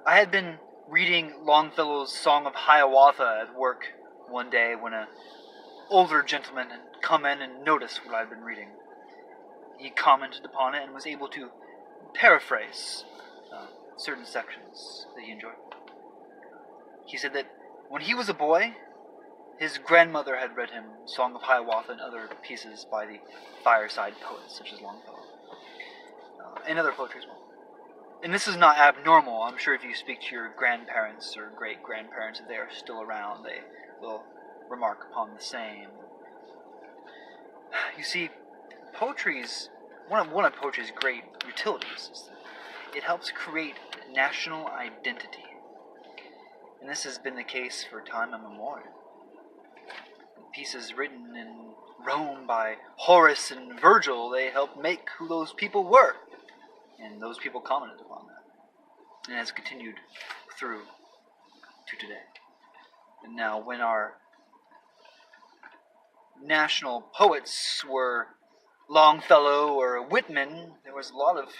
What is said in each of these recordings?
I had been reading Longfellow's Song of Hiawatha at work one day when an older gentleman had come in and noticed what I had been reading. He commented upon it and was able to paraphrase certain sections that he enjoyed. He said that when he was a boy, his grandmother had read him Song of Hiawatha and other pieces by the fireside poets such as Longfellow, and other poetry as well. And this is not abnormal. I'm sure if you speak to your grandparents or great-grandparents, if they are still around, they will remark upon the same. You see, one of poetry's great utilities is that it helps create national identity. And this has been the case for time immemorial. Pieces written in Rome by Horace and Virgil, they helped make who those people were. And those people commented upon that. And has continued through to today. And now when our national poets were Longfellow or Whitman, there was a lot of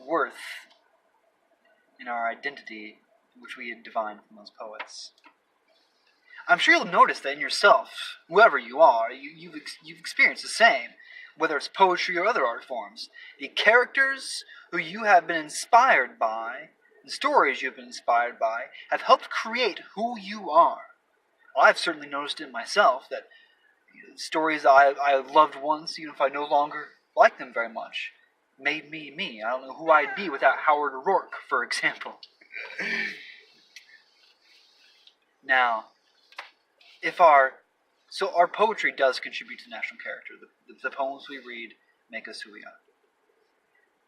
worth in our identity which we had divined from those poets. I'm sure you'll notice that in yourself, whoever you are, you've experienced the same, whether it's poetry or other art forms. The characters who you have been inspired by, the stories you've been inspired by, have helped create who you are. Well, I've certainly noticed it myself, that stories I loved once, even if I no longer like them very much, made me me. I don't know who I'd be without Howard Rourke, for example. Now, our poetry does contribute to national character. The poems we read make us who we are.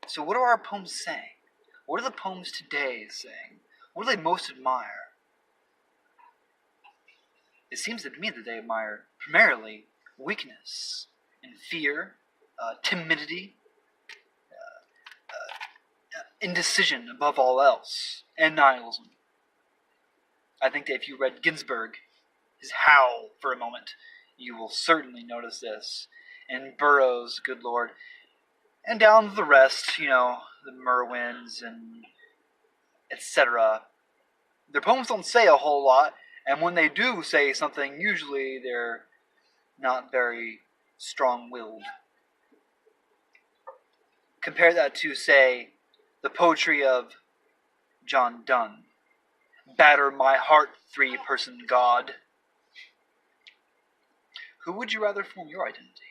So what are our poems saying? What are the poems today saying? What do they most admire? It seems to me that they admire primarily weakness and fear, timidity, indecision above all else, and nihilism. I think that if you read Ginsberg, his Howl, for a moment, you will certainly notice this. And Burroughs, good Lord. And down to the rest, the Merwins and etc. Their poems don't say a whole lot, and when they do say something, usually they're not very strong-willed. Compare that to, say, the poetry of John Donne. Batter my heart, three-person God. Who would you rather form your identity?